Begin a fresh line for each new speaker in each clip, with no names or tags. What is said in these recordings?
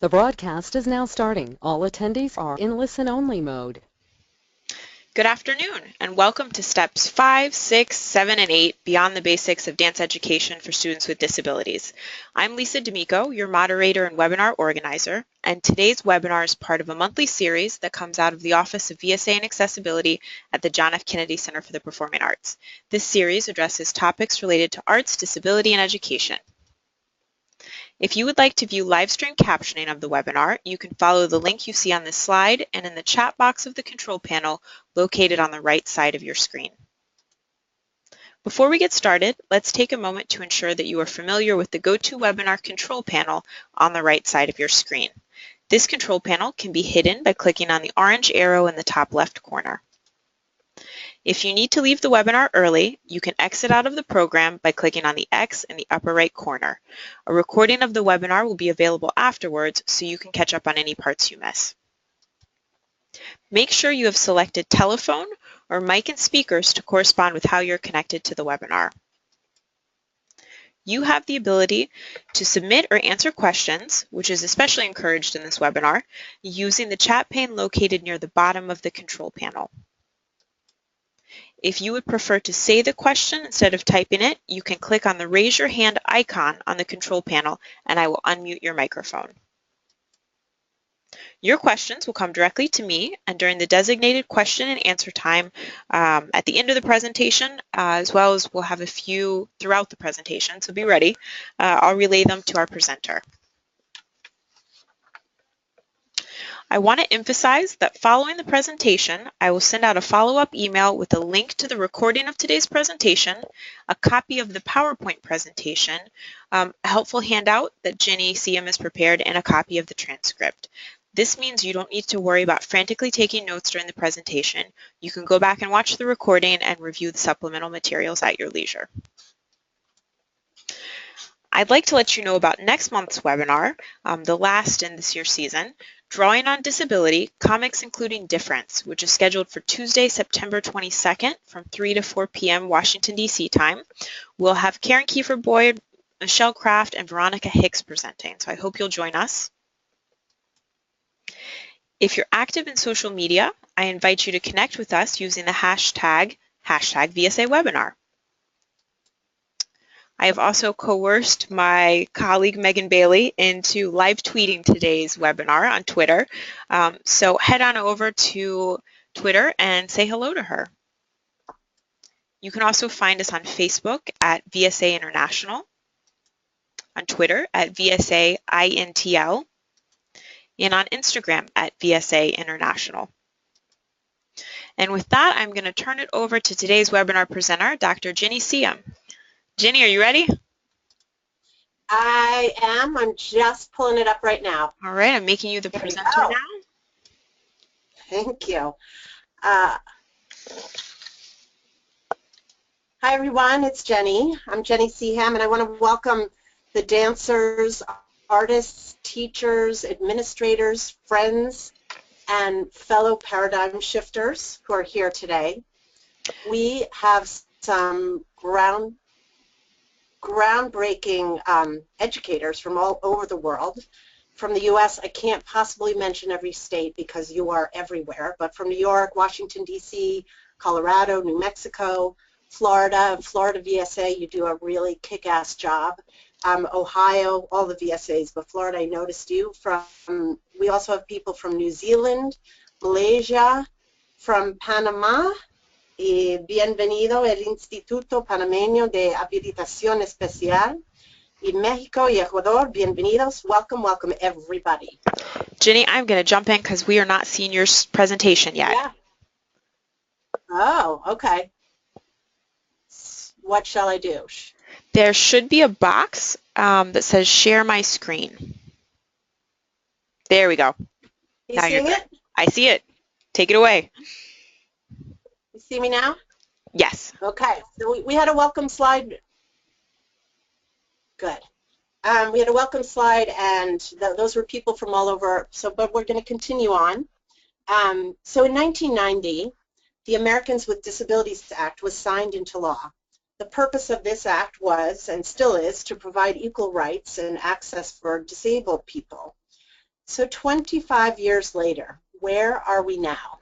The broadcast is now starting. All attendees are in listen-only mode.
Good afternoon, and welcome to Steps 5, 6, 7, and 8 Beyond the Basics of Dance Education for Students with Disabilities. I'm Lisa D'Amico, your moderator and webinar organizer, and today's webinar is part of a monthly series that comes out of the Office of VSA and Accessibility at the John F. Kennedy Center for the Performing Arts. This series addresses topics related to arts, disability, and education. If you would like to view live stream captioning of the webinar, you can follow the link you see on this slide and in the chat box of the control panel located on the right side of your screen. Before we get started, let's take a moment to ensure that you are familiar with the GoToWebinar control panel on the right side of your screen. This control panel can be hidden by clicking on the orange arrow in the top left corner. If you need to leave the webinar early, you can exit out of the program by clicking on the X in the upper right corner. A recording of the webinar will be available afterwards, so you can catch up on any parts you miss. Make sure you have selected telephone or mic and speakers to correspond with how you're connected to the webinar. You have the ability to submit or answer questions, which is especially encouraged in this webinar, using the chat pane located near the bottom of the control panel. If you would prefer to say the question instead of typing it, you can click on the raise your hand icon on the control panel and I will unmute your microphone. Your questions will come directly to me, and during the designated question and answer time at the end of the presentation, as well as we'll have a few throughout the presentation, so be ready, I'll relay them to our presenter. I want to emphasize that following the presentation, I will send out a follow-up email with a link to the recording of today's presentation, a copy of the PowerPoint presentation, a helpful handout that Jenny CM has prepared, and a copy of the transcript. This means you don't need to worry about frantically taking notes during the presentation. You can go back and watch the recording and review the supplemental materials at your leisure. I'd like to let you know about next month's webinar, the last in this year's season, Drawing on Disability, Comics Including Difference, which is scheduled for Tuesday, September 22nd from 3 to 4 p.m. Washington, D.C. time. We'll have Karen Kiefer-Boyd, Michelle Kraft, and Veronica Hicks presenting, so I hope you'll join us. If you're active in social media, I invite you to connect with us using the hashtag VSAWebinar. I have also coerced my colleague Megan Bailey into live tweeting today's webinar on Twitter. So head on over to Twitter and say hello to her. You can also find us on Facebook at VSA International, on Twitter at VSA INTL, and on Instagram at VSA International. And with that, I'm going to turn it over to today's webinar presenter, Dr. Jenny CM. Jenny, are you ready?
I am. I'm just pulling it up right now.
All right, I'm making you the presenter now.
Thank you. Hi, everyone. It's Jenny. I'm Jenny Seaham, and I want to welcome the dancers, artists, teachers, administrators, friends, and fellow paradigm shifters who are here today. We have some groundbreaking educators from all over the world. From the U.S., I can't possibly mention every state because you are everywhere, but from New York, Washington, D.C., Colorado, New Mexico, Florida VSA, you do a really kick-ass job. Ohio, all the VSAs, but Florida, I noticed you. We also have people from New Zealand, Malaysia, from Panama. Bienvenido el Instituto Panameño de Habilitación Especial. Y Mexico y Ecuador, bienvenidos. Welcome, welcome, everybody.
Jenny, I'm going to jump in because we are not seeing your presentation yet.
Yeah. Oh, okay. What shall I do?
There should be a box that says share my screen. There we go.
You seeing it?
I see it. Take it away.
You see me now?
Yes.
Okay. So we had a welcome slide. Good. We had a welcome slide, and those were people from all over. But we're going to continue on. So in 1990, the Americans with Disabilities Act was signed into law. The purpose of this act was, and still is, to provide equal rights and access for disabled people. So 25 years later, where are we now?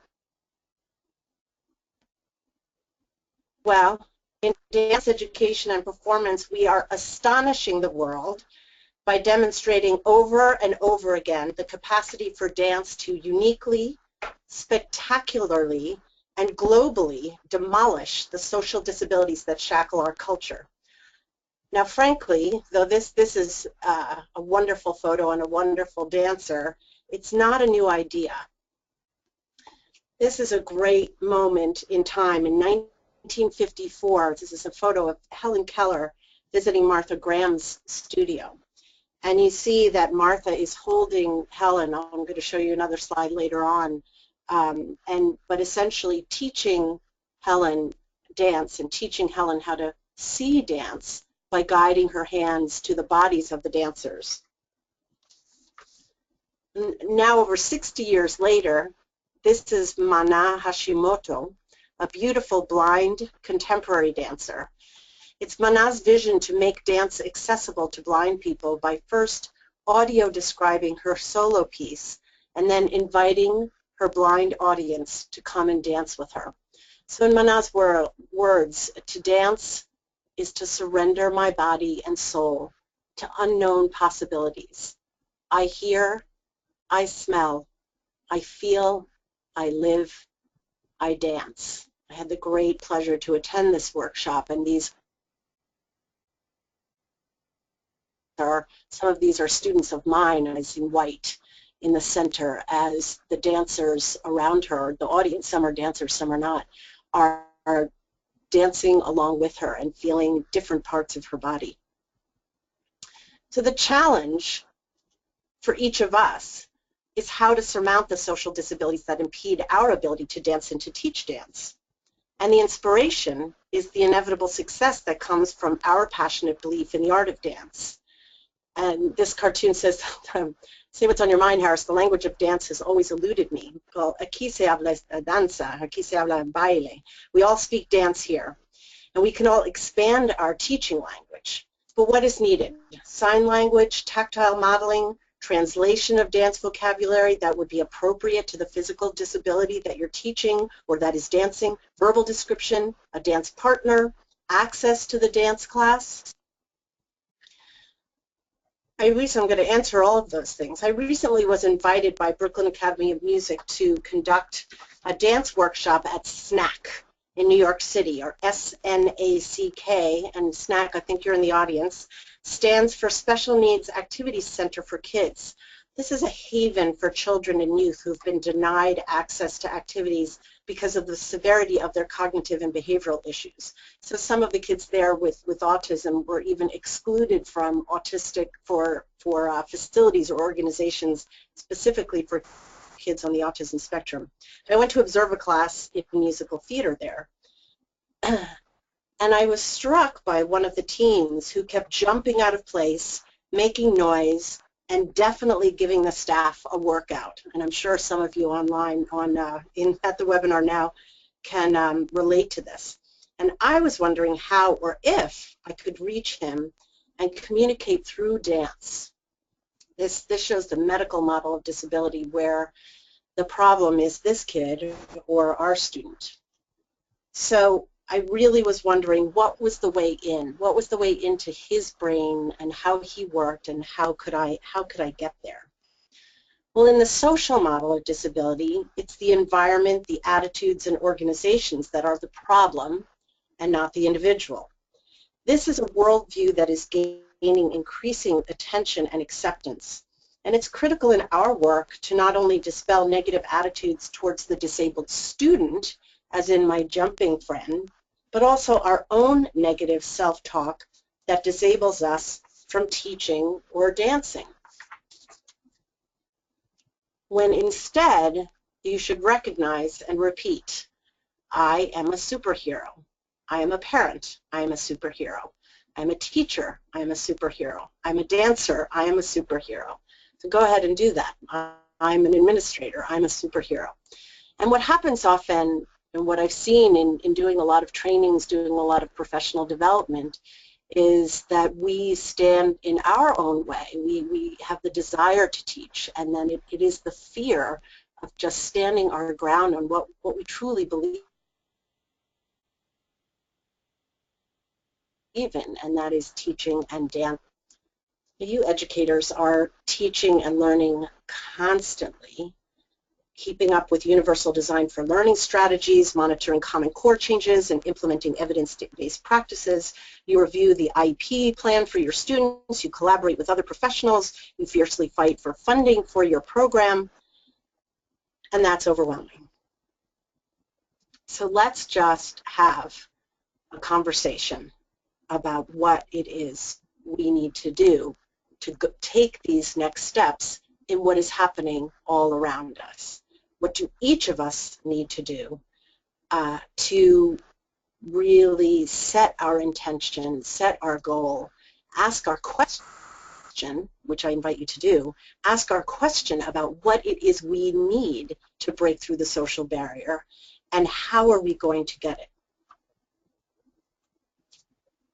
Well, in dance education and performance, we are astonishing the world by demonstrating over and over again the capacity for dance to uniquely, spectacularly, and globally demolish the social disabilities that shackle our culture. Now, frankly, though this is a wonderful photo and a wonderful dancer, it's not a new idea. This is a great moment in time. In 1954, this is a photo of Helen Keller visiting Martha Graham's studio. And you see that Martha is holding Helen. I'm going to show you another slide later on. But essentially teaching Helen dance and teaching Helen how to see dance by guiding her hands to the bodies of the dancers. Now, over 60 years later, this is Mana Hashimoto, a beautiful blind contemporary dancer. It's Mana's vision to make dance accessible to blind people by first audio describing her solo piece and then inviting her blind audience to come and dance with her. So in Mana's words, to dance is to surrender my body and soul to unknown possibilities. I hear, I smell, I feel, I live, I dance. I had the great pleasure to attend this workshop, and some of these are students of mine, as in white in the center, as the dancers around her, the audience, some are dancers, some are not, are dancing along with her and feeling different parts of her body. So the challenge for each of us is how to surmount the social disabilities that impede our ability to dance and to teach dance. And the inspiration is the inevitable success that comes from our passionate belief in the art of dance. And this cartoon says, say what's on your mind, Harris, the language of dance has always eluded me. Well, aquí se habla danza, aquí se habla baile. We all speak dance here. And we can all expand our teaching language. But what is needed? Sign language, tactile modeling, translation of dance vocabulary that would be appropriate to the physical disability that you're teaching or that is dancing, verbal description, a dance partner, access to the dance class. I'm going to answer all of those things. I recently was invited by Brooklyn Academy of Music to conduct a dance workshop at SNAC in New York City, or S-N-A-C-K, and SNAC, I think you're in the audience, stands for Special Needs Activities Center for Kids. This is a haven for children and youth who've been denied access to activities because of the severity of their cognitive and behavioral issues. So some of the kids there with autism were even excluded from autistic for facilities or organizations specifically for kids on the autism spectrum. I went to observe a class in musical theater there. And I was struck by one of the teens who kept jumping out of place, making noise, and definitely giving the staff a workout. And I'm sure some of you online at the webinar now can relate to this. And I was wondering how or if I could reach him and communicate through dance. This shows the medical model of disability where the problem is this kid or our student. So I really was wondering what was the way in? What was the way into his brain and how he worked and how could I get there? Well, in the social model of disability, it's the environment, the attitudes, and organizations that are the problem and not the individual. This is a worldview that is gaining increasing attention and acceptance. And it's critical in our work to not only dispel negative attitudes towards the disabled student, as in my jumping friend, but also our own negative self-talk that disables us from teaching or dancing. When instead, you should recognize and repeat, I am a superhero. I am a parent. I am a superhero. I'm a teacher. I am a superhero. I'm a dancer. I am a superhero. So go ahead and do that. I'm an administrator. I'm a superhero. And what happens often, and what I've seen in doing a lot of trainings, doing a lot of professional development, is that we stand in our own way. We have the desire to teach, and then it is the fear of just standing our ground on what we truly believe in, and that is teaching and dance. You educators are teaching and learning constantly, keeping up with universal design for learning strategies, monitoring Common Core changes, and implementing evidence-based practices. You review the IP plan for your students, you collaborate with other professionals, you fiercely fight for funding for your program, and that's overwhelming. So let's just have a conversation about what it is we need to do to take these next steps in what is happening all around us. What do each of us need to do to really set our intention, set our goal, ask our question, which I invite you to do, ask our question about what it is we need to break through the social barrier and how are we going to get it.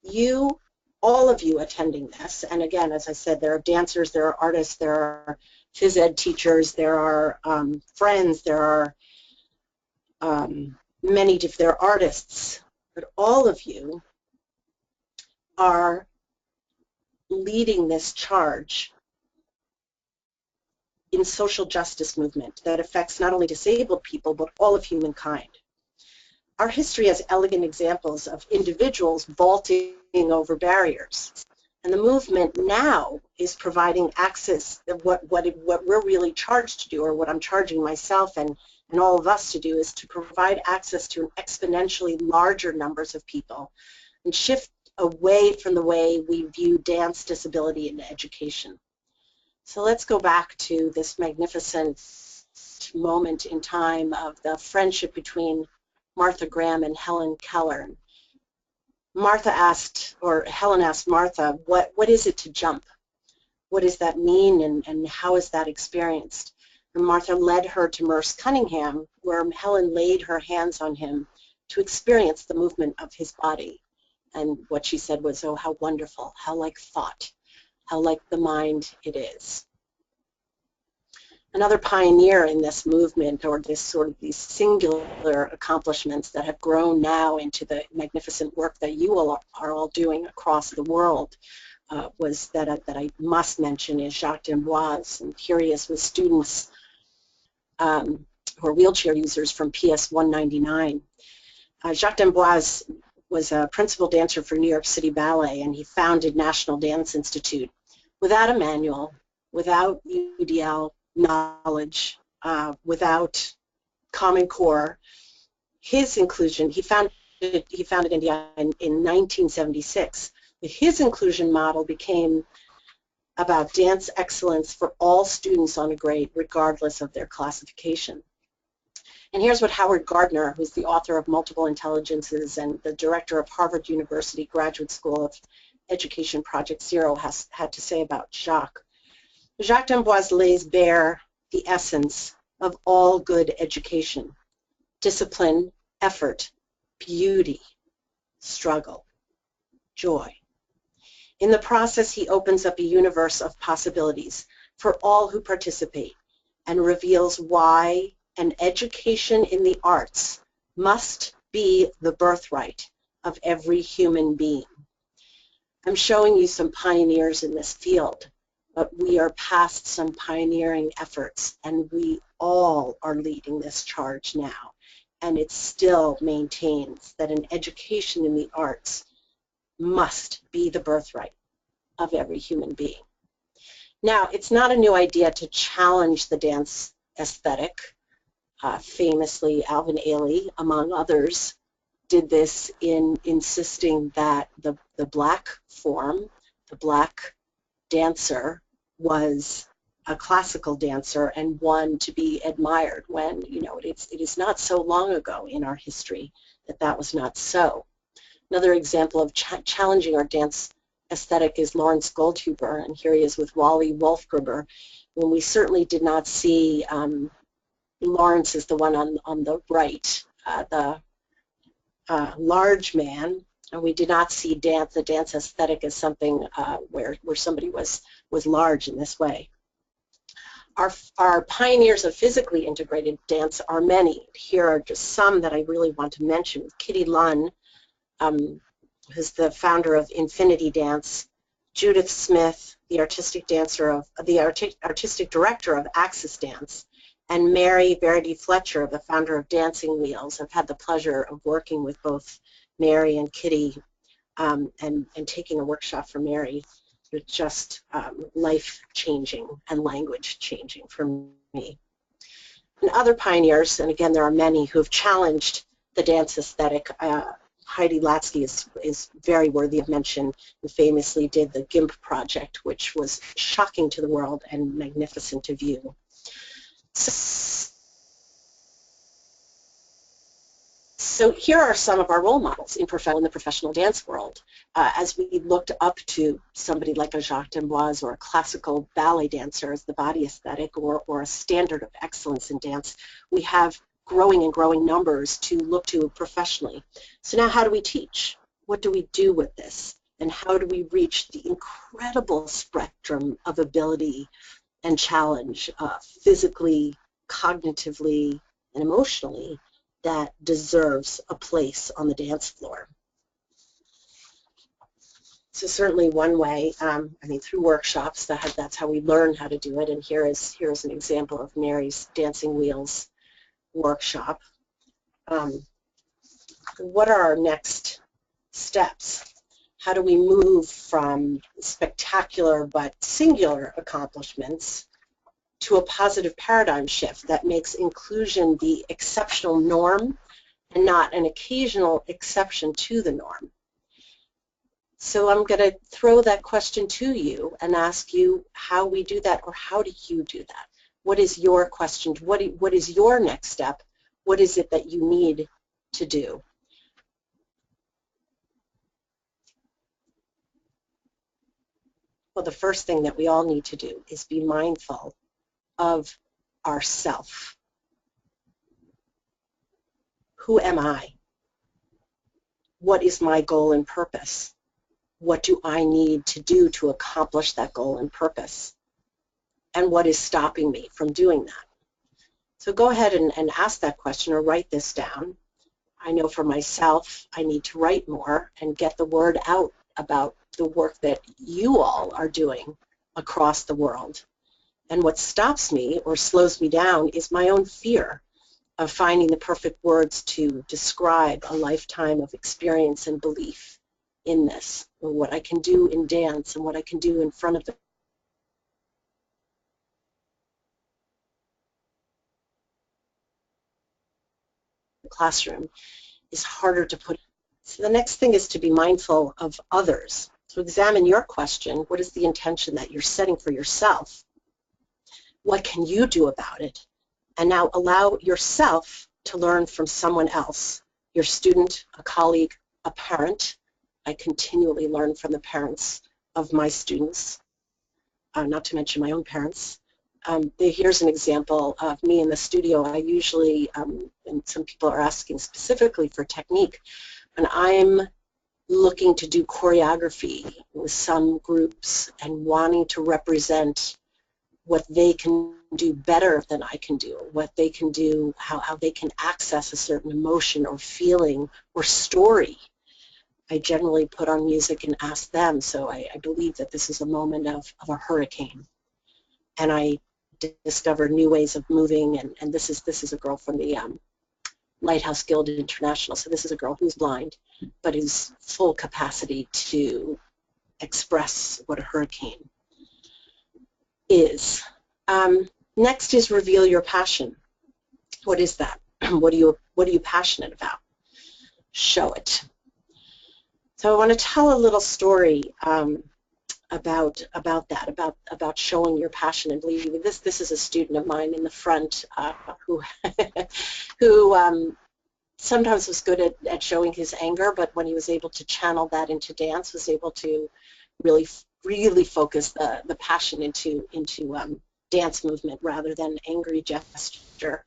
You, all of you attending this, and again, as I said, there are dancers, there are artists, there are phys ed teachers, there are friends, there are there are artists, but all of you are leading this charge in social justice movement that affects not only disabled people, but all of humankind. Our history has elegant examples of individuals vaulting over barriers. And the movement now is providing access, what we're really charged to do, or what I'm charging myself and all of us to do, is to provide access to an exponentially larger numbers of people and shift away from the way we view dance, disability, and education. So let's go back to this magnificent moment in time of the friendship between Martha Graham and Helen Keller. Martha asked, or Helen asked Martha, what is it to jump? What does that mean, and how is that experienced? And Martha led her to Merce Cunningham, where Helen laid her hands on him to experience the movement of his body. And what she said was, oh, how wonderful, how like thought, how like the mind it is. Another pioneer in this movement, or this sort of these singular accomplishments that have grown now into the magnificent work that you all are all doing across the world, was that I must mention is Jacques d'Amboise. And here he is with students who are wheelchair users from PS 199. Jacques d'Amboise was a principal dancer for New York City Ballet, and he founded National Dance Institute without a manual, without UDL knowledge, without Common Core. His inclusion, he founded India in 1976. But his inclusion model became about dance excellence for all students on a grade, regardless of their classification. And here's what Howard Gardner, who's the author of Multiple Intelligences and the director of Harvard University Graduate School of Education Project Zero, had to say about Jacques. Jacques d'Amboise lays bare the essence of all good education: discipline, effort, beauty, struggle, joy. In the process, he opens up a universe of possibilities for all who participate and reveals why an education in the arts must be the birthright of every human being. I'm showing you some pioneers in this field, but we are past some pioneering efforts, and we all are leading this charge now. And it still maintains that an education in the arts must be the birthright of every human being. Now, it's not a new idea to challenge the dance aesthetic. Famously, Alvin Ailey, among others, did this in insisting that the black form, the black dancer, was a classical dancer and one to be admired, when, you know, it is not so long ago in our history that that was not so. Another example of challenging our dance aesthetic is Lawrence Goldhuber, and here he is with Wally Wolfgruber, when we certainly did not see Lawrence is the one on the right, the large man, And we did not see the dance aesthetic as something where somebody was large in this way. Our pioneers of physically integrated dance are many. Here are just some that I really want to mention. Kitty Lunn, who's the founder of Infinity Dance, Judith Smith, the artistic director of Axis Dance, and Mary Verity Fletcher, the founder of Dancing Wheels. I've had the pleasure of working with both Mary and Kitty and taking a workshop for Mary. It's just life-changing and language-changing for me. And other pioneers, and again there are many who have challenged the dance aesthetic. Heidi Latsky is very worthy of mention, who famously did the GIMP project, which was shocking to the world and magnificent to view. So here are some of our role models in the professional dance world. As we looked up to somebody like a Jacques d'Amboise or a classical ballet dancer as the body aesthetic or a standard of excellence in dance, we have growing and growing numbers to look to professionally. So now how do we teach? What do we do with this? And how do we reach the incredible spectrum of ability and challenge physically, cognitively, and emotionally that deserves a place on the dance floor? So certainly one way, through workshops, that's how we learn how to do it. And here is an example of Mary's Dancing Wheels workshop. What are our next steps? How do we move from spectacular but singular accomplishments to a positive paradigm shift that makes inclusion the exceptional norm and not an occasional exception to the norm? So I'm going to throw that question to you and ask you how we do that, or how do you do that? What is your question? What is your next step? What is it that you need to do? Well, the first thing that we all need to do is be mindful of ourself. Who am I? What is my goal and purpose? What do I need to do to accomplish that goal and purpose? And what is stopping me from doing that? So go ahead and ask that question or write this down. I know for myself, I need to write more and get the word out about the work that you all are doing across the world. And what stops me or slows me down is my own fear of finding the perfect words to describe a lifetime of experience and belief in this, or what I can do in dance and what I can do in front of the classroom is harder to put. So the next thing is to be mindful of others. So examine your question. What is the intention that you're setting for yourself? What can you do about it? And now allow yourself to learn from someone else, your student, a colleague, a parent. I continually learn from the parents of my students, not to mention my own parents. Here's an example of me in the studio. I usually, and some people are asking specifically for technique, when I'm looking to do choreography with some groups and wanting to represent what they can do better than I can do, what they can do, how they can access a certain emotion or feeling or story. I generally put on music and ask them. So I believe that this is a moment of a hurricane. And I discover new ways of moving, and this is a girl from the Lighthouse Guild International. So this is a girl who's blind, but who's full capacity to express what a hurricane is. Next is reveal your passion. What is that? What are you passionate about? Show it. So I want to tell a little story about that, about showing your passion and believing. This is a student of mine in the front who who sometimes was good at showing his anger, but when he was able to channel that into dance, was able to really focus the passion into dance movement rather than angry gesture.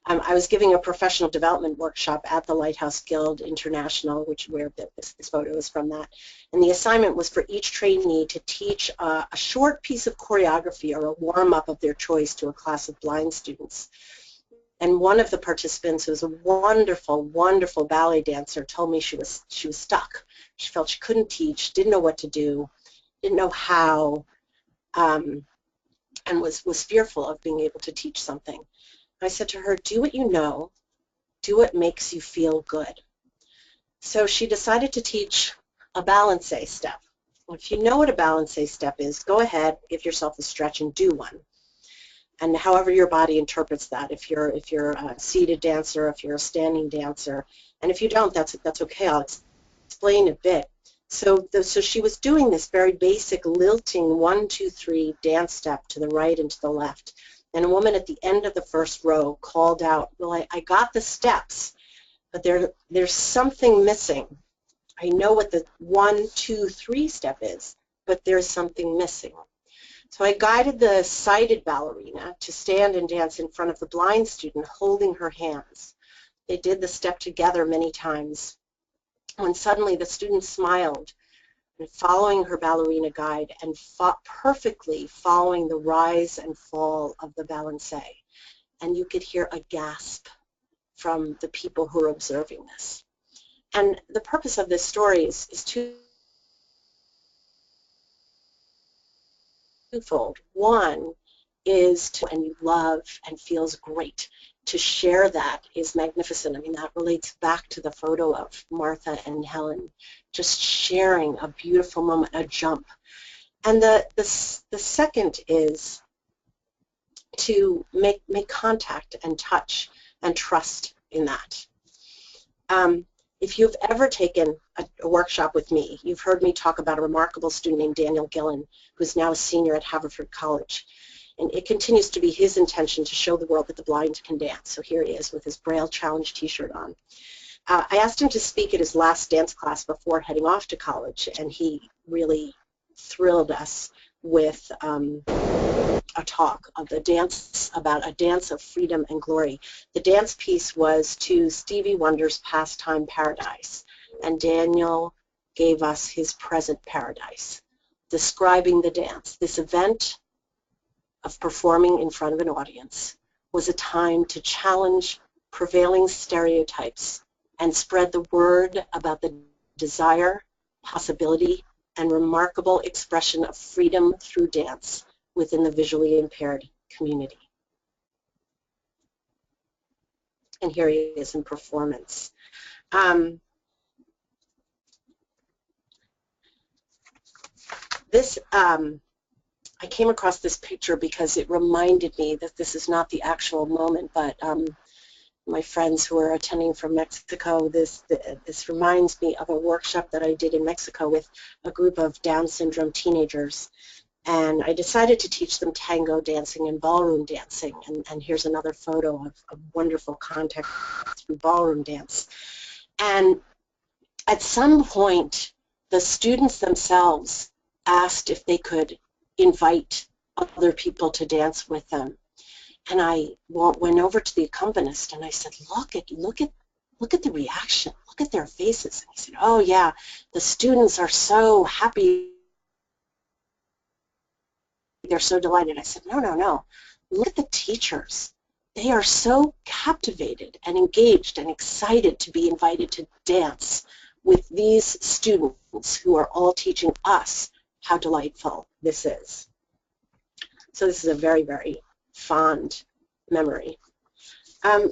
I was giving a professional development workshop at the Lighthouse Guild International, where this photo is from that. And the assignment was for each trainee to teach a short piece of choreography or a warm-up of their choice to a class of blind students. And one of the participants, who was a wonderful, wonderful ballet dancer, told me she was stuck. She felt she couldn't teach, didn't know what to do, didn't know how, and was fearful of being able to teach something. I said to her, do what you know, do what makes you feel good. So she decided to teach a balance step. If you know what a balance step is, go ahead, give yourself a stretch and do one. And however your body interprets that, if you're a seated dancer, if you're a standing dancer, and if you don't, that's okay. I'll explain a bit. So she was doing this very basic lilting 1, 2, 3 dance step to the right and to the left. And a woman at the end of the first row called out, well, I got the steps, but there's something missing. I know what the 1, 2, 3 step is, but there's something missing. So I guided the sighted ballerina to stand and dance in front of the blind student holding her hands. They did the step together many times, when suddenly the student smiled, following her ballerina guide and perfectly following the rise and fall of the balancé. And you could hear a gasp from the people who are observing this. And the purpose of this story is twofold. One is and you love and feels great. To share that is magnificent. I mean, that relates back to the photo of Martha and Helen, just sharing a beautiful moment, a jump. And the second is to make contact and touch and trust in that. If you've ever taken a workshop with me, you've heard me talk about a remarkable student named Daniel Gillen, who's now a senior at Haverford College. And it continues to be his intention to show the world that the blind can dance. So here he is with his Braille Challenge t-shirt on. I asked him to speak at his last dance class before heading off to college, and he really thrilled us with a talk of about a dance of freedom and glory. The dance piece was to Stevie Wonder's Pastime Paradise, and Daniel gave us his present paradise, describing the dance. This event of performing in front of an audience was a time to challenge prevailing stereotypes and spread the word about the desire, possibility, and remarkable expression of freedom through dance within the visually impaired community. And here he is in performance. I came across this picture because it reminded me that this is not the actual moment, but my friends who are attending from Mexico, this reminds me of a workshop that I did in Mexico with a group of Down syndrome teenagers. And I decided to teach them tango dancing and ballroom dancing. And here's another photo of wonderful contact through ballroom dance. And at some point, the students themselves asked if they could invite other people to dance with them. And I went over to the accompanist and I said, look at the reaction. Look at their faces. And he said, oh yeah, the students are so happy. They're so delighted. I said, no. Look at the teachers. They are so captivated and engaged and excited to be invited to dance with these students who are all teaching us how delightful this is. So this is a very, very fond memory.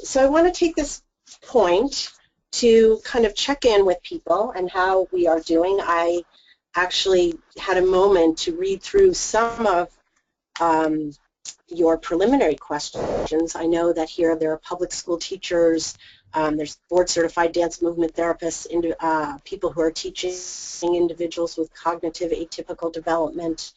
So I want to take this point to kind of check in with people and how we are doing. I actually had a moment to read through some of your preliminary questions. I know that here there are public school teachers, there's board-certified dance movement therapists, people who are teaching individuals with cognitive atypical development,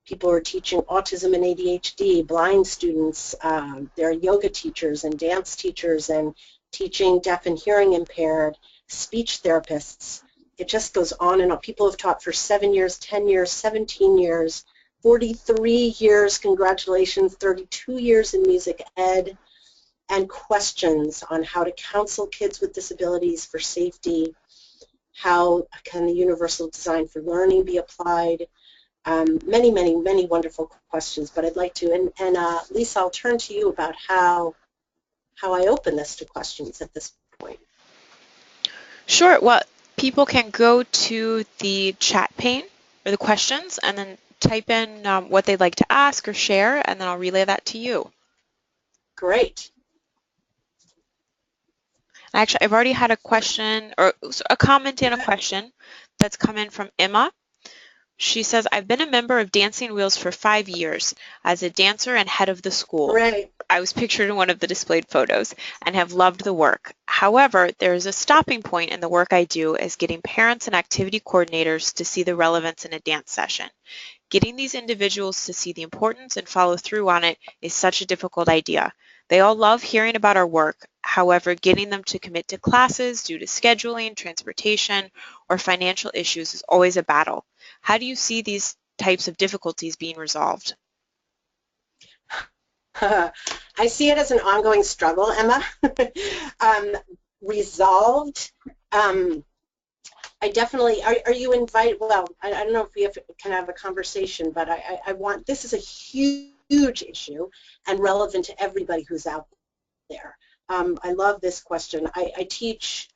people who are teaching autism and ADHD, blind students, there are yoga teachers and dance teachers and teaching deaf and hearing impaired, speech therapists. It just goes on and on. People have taught for 7 years, 10 years, 17 years, 43 years, congratulations, 32 years in music ed. and questions on how to counsel kids with disabilities for safety, how can the universal design for learning be applied, many, many, many wonderful questions. But I'd like to, and Lisa, I'll turn to you about how I open this to questions at this point.
Sure. Well, people can go to the chat pane or the questions and then type in what they'd like to ask or share, and then I'll relay that to you.
Great.
Actually, I've already had a question or a comment and a question that's come in from Emma. She says, I've been a member of Dancing Wheels for 5 years as a dancer and head of the school.
Hooray.
I was pictured in one of the displayed photos and have loved the work. However, there is a stopping point in the work I do as getting parents and activity coordinators to see the relevance in a dance session. Getting these individuals to see the importance and follow through on it is such a difficult idea. They all love hearing about our work. However, getting them to commit to classes due to scheduling, transportation, or financial issues is always a battle. How do you see these types of difficulties being resolved?
I see it as an ongoing struggle, Emma. Resolved. I definitely, are you invited? Well, I don't know if we can have a conversation, but I want, this is a huge issue and relevant to everybody who's out there. I love this question. I teach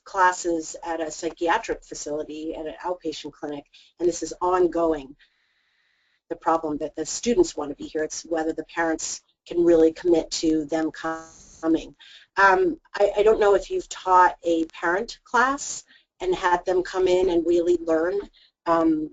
classes at a psychiatric facility at an outpatient clinic, and this is ongoing. The problem that the students want to be here, it's whether the parents can really commit to them coming. I don't know if you've taught a parent class and had them come in and really learn.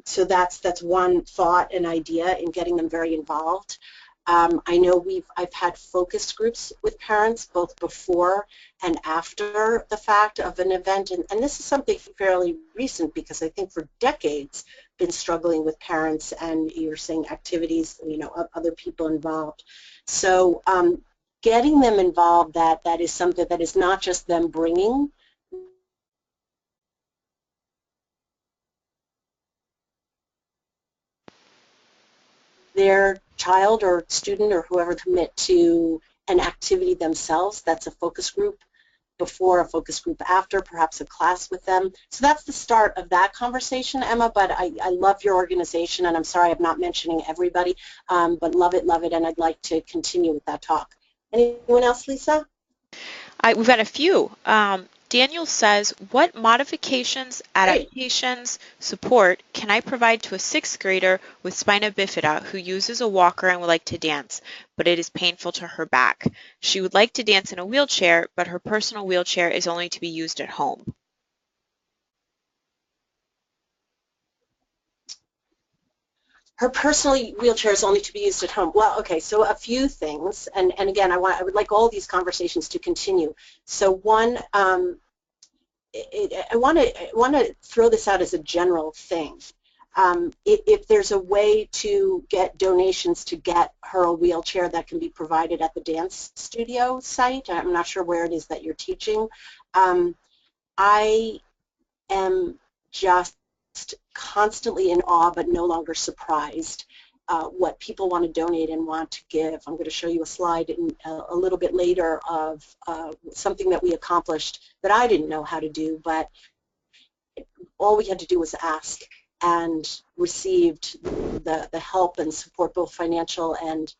So that's one thought and idea in getting them very involved. I know I've had focus groups with parents both before and after the fact of an event, and this is something fairly recent because I think for decades been struggling with parents and you're saying activities, you know, other people involved. So getting them involved, that is something that is not just them bringing their child or student or whoever commit to an activity themselves. That's a focus group before, a focus group after, perhaps a class with them. So that's the start of that conversation, Emma, but I love your organization, and I'm sorry I'm not mentioning everybody, but love it, and I'd like to continue with that talk. Anyone else, Lisa?
We've got a few. Daniel says, what modifications, adaptations, support can I provide to a 6th grader with spina bifida who uses a walker and would like to dance, but it is painful to her back? She would like to dance in a wheelchair, but her personal wheelchair is only to be used at home.
Her personal wheelchair is only to be used at home. Well, okay, so a few things, and again, I would like all these conversations to continue. So one, I want to throw this out as a general thing. If there's a way to get donations to get her a wheelchair that can be provided at the dance studio site, I'm not sure where it is that you're teaching. I am just constantly in awe but no longer surprised what people want to donate and want to give. I'm going to show you a slide a little bit later of something that we accomplished that I didn't know how to do, but all we had to do was ask and received the help and support, both financial and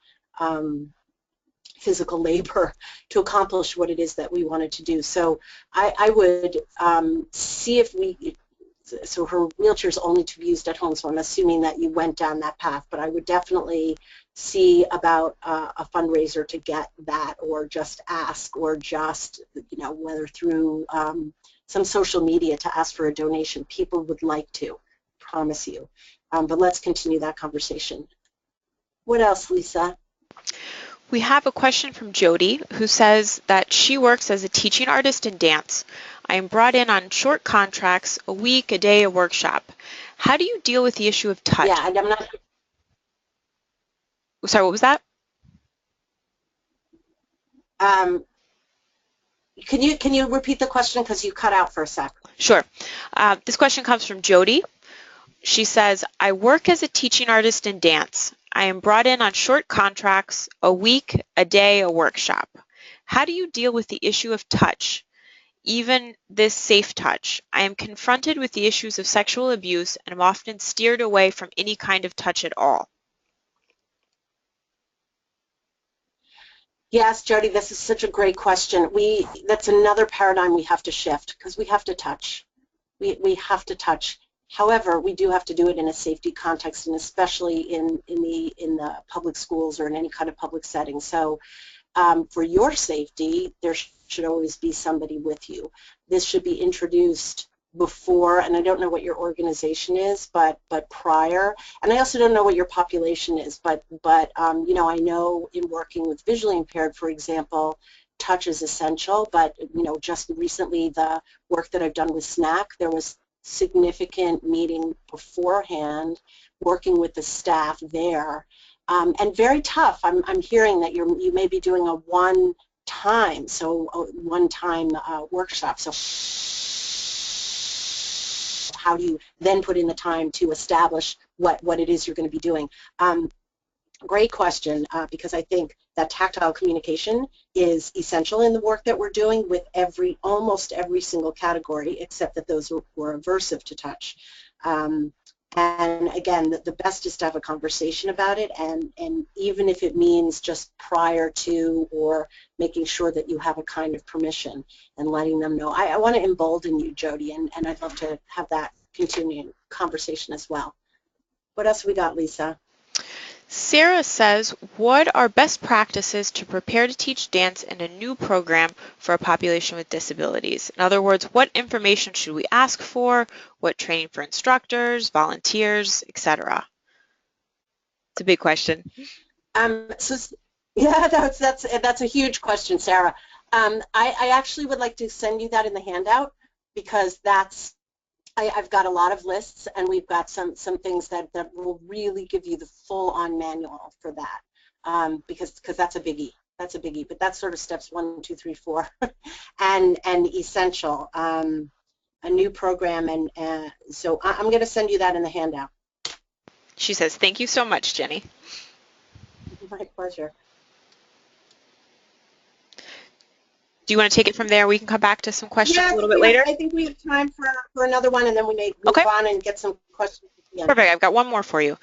physical labor, to accomplish what it is that we wanted to do. So I would see if we, so her wheelchair is only to be used at home, so I'm assuming that you went down that path, but I would definitely see about a fundraiser to get that, or just ask, or just, you know, whether through some social media to ask for a donation. People would like to, promise you. But let's continue that conversation. What else, Lisa?
We have a question from Jodi, who says that she works as a teaching artist in dance. I am brought in on short contracts, a week, a day, a workshop. How do you deal with the issue of touch?
Yeah, and I'm not...
Sorry, what was that?
Can you repeat the question, because you cut out for a sec?
Sure. This question comes from Jodi. She says, I work as a teaching artist in dance. I am brought in on short contracts, a week, a day, a workshop. How do you deal with the issue of touch? Even this safe touch. I am confronted with the issues of sexual abuse and am often steered away from any kind of touch at all.
Yes, Jodi, this is such a great question. That's another paradigm we have to shift because we have to touch. We have to touch. However, we do have to do it in a safety context, and especially in the public schools or in any kind of public setting. So for your safety, there should always be somebody with you. This should be introduced before, and I don't know what your organization is, but prior, and I also don't know what your population is, but you know, I know in working with visually impaired, for example, touch is essential, but you know, just recently the work that I've done with SNAC, there was significant meeting beforehand, working with the staff there, and very tough. I'm hearing that you may be doing a one-time workshop. So how do you then put in the time to establish what it is you're going to be doing? Great question, because I think that tactile communication is essential in the work that we're doing with almost every single category, except that those were aversive to touch. And again, the best is to have a conversation about it, and even if it means just prior to or making sure that you have a kind of permission and letting them know. I want to embolden you, Jodi, and I'd love to have that continuing conversation as well. What else we got, Lisa?
Sarah says, what are best practices to prepare to teach dance in a new program for a population with disabilities? In other words, what information should we ask for? What training for instructors, volunteers, etc.? It's a big question.
Yeah, that's a huge question, Sarah. I actually would like to send you that in the handout because I've got a lot of lists, and we've got some things that will really give you the full-on manual for that, because that's a biggie. That's a biggie. But that's sort of steps 1, 2, 3, 4, and essential. A new program, and so I'm going to send you that in the handout.
She says, thank you so much, Jenny.
My pleasure.
Do you want to take it from there? We can come back to some questions a little bit later.
I think we have time for another one, and then we may move on and get some questions at the end.
Perfect. I've got one more for you.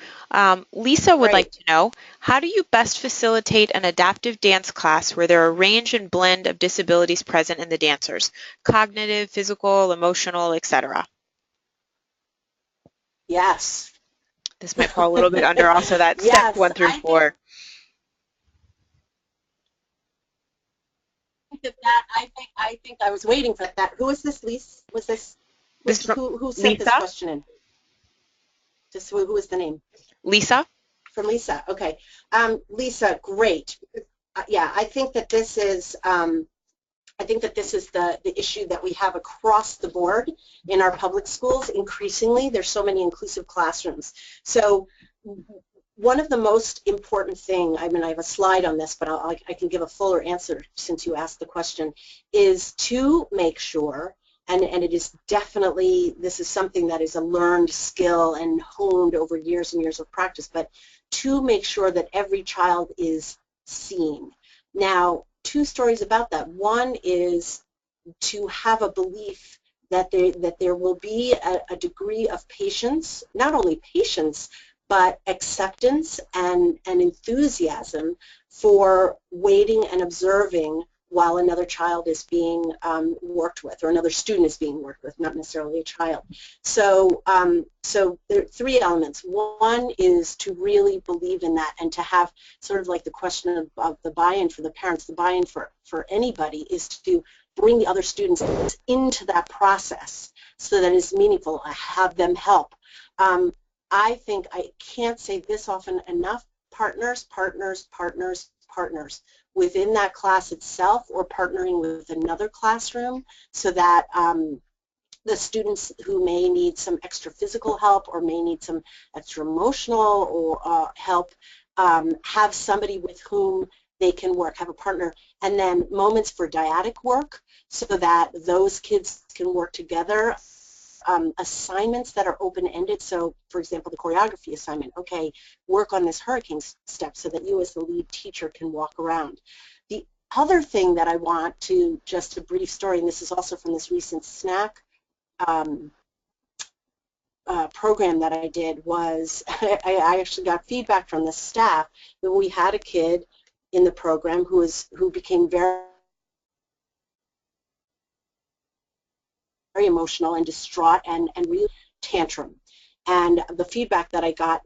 Lisa would like to know, how do you best facilitate an adaptive dance class where there are a range and blend of disabilities present in the dancers, cognitive, physical, emotional, etc.?
Yes.
This might fall a little bit under also that step 1 through 4.
I think I was waiting for that. Who is this, Lisa? Who sent this question in? Just who is the name?
Lisa.
From Lisa. Okay. Lisa, great. Yeah, I think that this is the issue that we have across the board in our public schools. Increasingly, there's so many inclusive classrooms. So one of the most important thing, I mean, I have a slide on this, but I can give a fuller answer since you asked the question, is to make sure, and it is definitely, this is something that is a learned skill and honed over years and years of practice, but to make sure that every child is seen. Now, 2 stories about that. One is to have a belief that there will be a degree of patience, not only patience, but acceptance and enthusiasm for waiting and observing while another child is being worked with, or another student is being worked with, not necessarily a child. So, so there are 3 elements. One is to really believe in that, and to have sort of like the question of the buy-in for the parents, the buy-in for anybody is to bring the other students into that process so that it's meaningful, have them help. I think I can't say this often enough, partners within that class itself, or partnering with another classroom, so that the students who may need some extra physical help or may need some extra emotional or help have somebody with whom they can work, have a partner, and then moments for dyadic work so that those kids can work together. Assignments that are open-ended, so for example the choreography assignment, okay, work on this hurricane step so that you as the lead teacher can walk around. The other thing that I want to, just a brief story, and this is also from this recent SNAC program that I did, was I actually got feedback from the staff that we had a kid in the program who became very emotional and distraught and really tantrum. And the feedback that I got,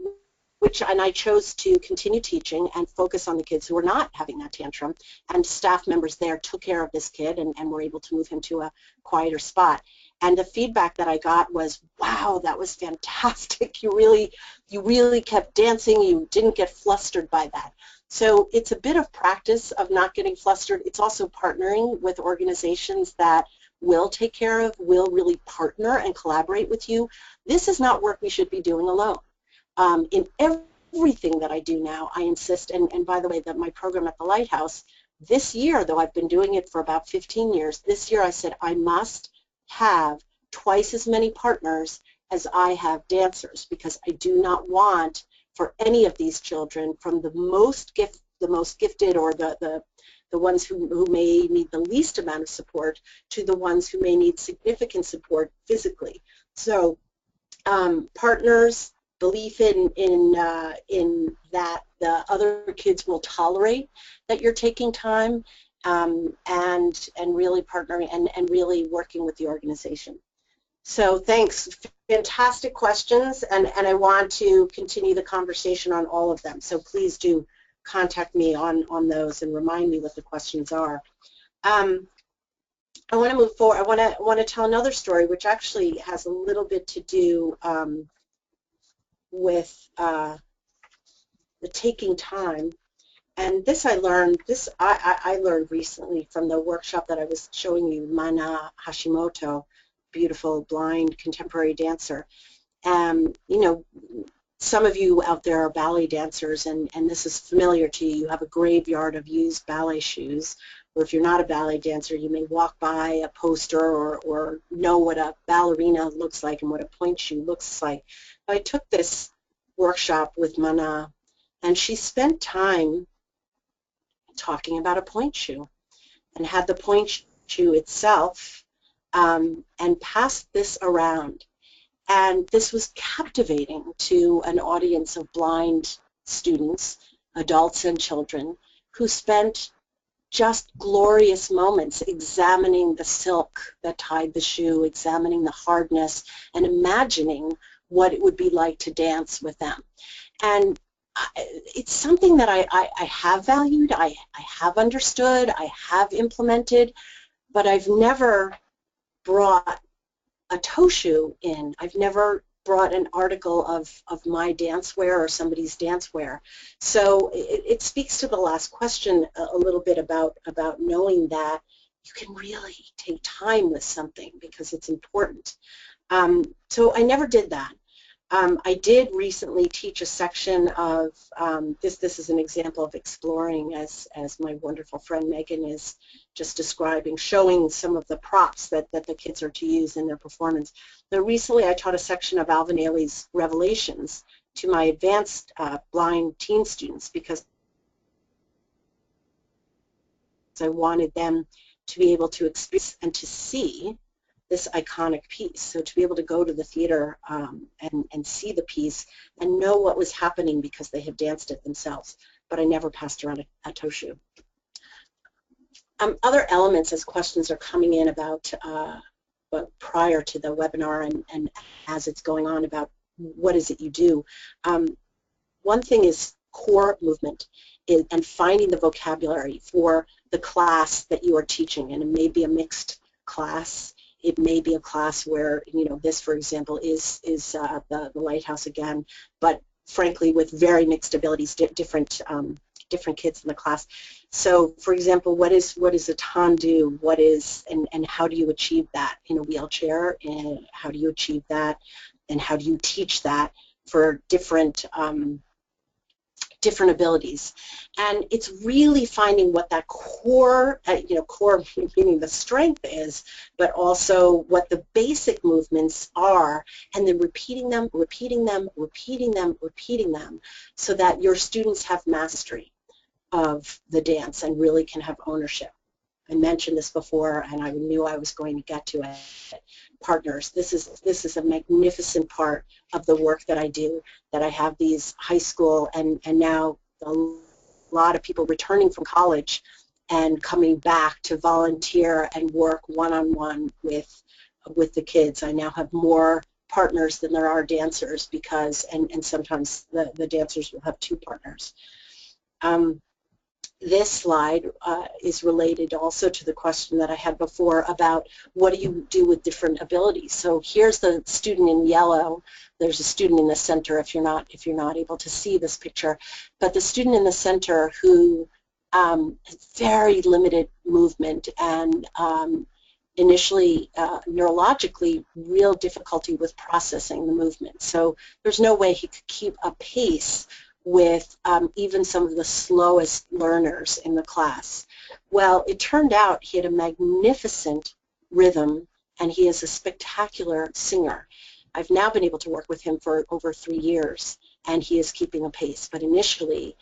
and I chose to continue teaching and focus on the kids who were not having that tantrum, and staff members there took care of this kid and were able to move him to a quieter spot. And the feedback that I got was, wow, that was fantastic. You really kept dancing. You didn't get flustered by that. So it's a bit of practice of not getting flustered. It's also partnering with organizations that will take care of, will really partner and collaborate with you. This is not work we should be doing alone. In everything that I do now, I insist, and by the way, that my program at the Lighthouse, this year, though I've been doing it for about 15 years, this year I said I must have twice as many partners as I have dancers, because I do not want for any of these children, from the most gifted or the ones who may need the least amount of support to the ones who may need significant support physically. So partners, belief in that the other kids will tolerate that you're taking time, and really partnering and really working with the organization. So thanks. Fantastic questions, and I want to continue the conversation on all of them. So please do contact me on those and remind me what the questions are. I want to move forward. I want to tell another story, which actually has a little bit to do with the taking time. And this I learned. I learned recently from the workshop that I was showing you, Mana Hashimoto, beautiful blind contemporary dancer. You know, some of you out there are ballet dancers, and this is familiar to you. You have a graveyard of used ballet shoes, or if you're not a ballet dancer, you may walk by a poster or know what a ballerina looks like and what a point shoe looks like. I took this workshop with Mana, and she spent time talking about a point shoe and had the point shoe itself, and passed this around. And this was captivating to an audience of blind students, adults and children, who spent just glorious moments examining the silk that tied the shoe, examining the hardness, and imagining what it would be like to dance with them. And it's something that I have valued, I have understood, I have implemented, but I've never brought a toe shoe in. I've never brought an article of my dancewear or somebody's dancewear. So it speaks to the last question a little bit about knowing that you can really take time with something because it's important. So I never did that. I did recently teach a section of, this is an example of exploring, as my wonderful friend Megan is just describing, showing some of the props that the kids are to use in their performance. But recently I taught a section of Alvin Ailey's Revelations to my advanced blind teen students because I wanted them to be able to experience and to see this iconic piece. So to be able to go to the theater and see the piece and know what was happening because they have danced it themselves. But I never passed around a toe shoe. Other elements as questions are coming in about, but prior to the webinar and as it's going on, about what is it you do. One thing is core movement and finding the vocabulary for the class that you are teaching, and it may be a mixed class. It may be a class where, you know, this, for example, is the Lighthouse again, but frankly with very mixed abilities, different kids in the class. So, for example, what is a tendu? What is, and how do you achieve that in a wheelchair? And how do you achieve that? And how do you teach that for different abilities? And it's really finding what that core, core meaning the strength is, but also what the basic movements are, and then repeating them, repeating them, repeating them, repeating them, so that your students have mastery. of the dance and really can have ownership. I mentioned this before, and I knew I was going to get to it. Partners. This is a magnificent part of the work that I do, that I have these high school and now a lot of people returning from college and coming back to volunteer and work one-on-one with the kids. I now have more partners than there are dancers because, and sometimes the dancers will have two partners. This slide is related also to the question that I had before about what do you do with different abilities. So here's the student in yellow. There's a student in the center if you're not able to see this picture. But the student in the center who has very limited movement and initially neurologically real difficulty with processing the movement. So there's no way he could keep a pace with even some of the slowest learners in the class. Well, it turned out he had a magnificent rhythm and he is a spectacular singer. I've now been able to work with him for over 3 years and he is keeping a pace, but initially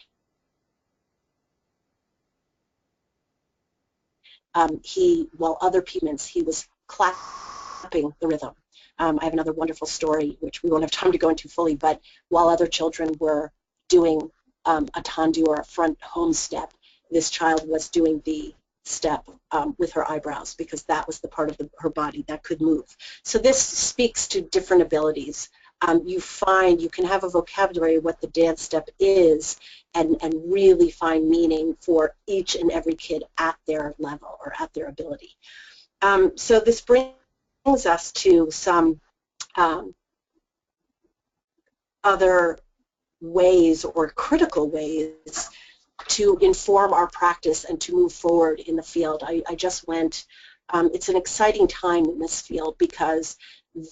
while other pigments, he was clapping the rhythm. I have another wonderful story which we won't have time to go into fully, but while other children were doing a tendu or a front home step, this child was doing the step with her eyebrows because that was the part of her body that could move. So this speaks to different abilities. You find you can have a vocabulary of what the dance step is and really find meaning for each and every kid at their level or at their ability. So this brings us to some other ways or critical ways to inform our practice and to move forward in the field. I just went, it's an exciting time in this field because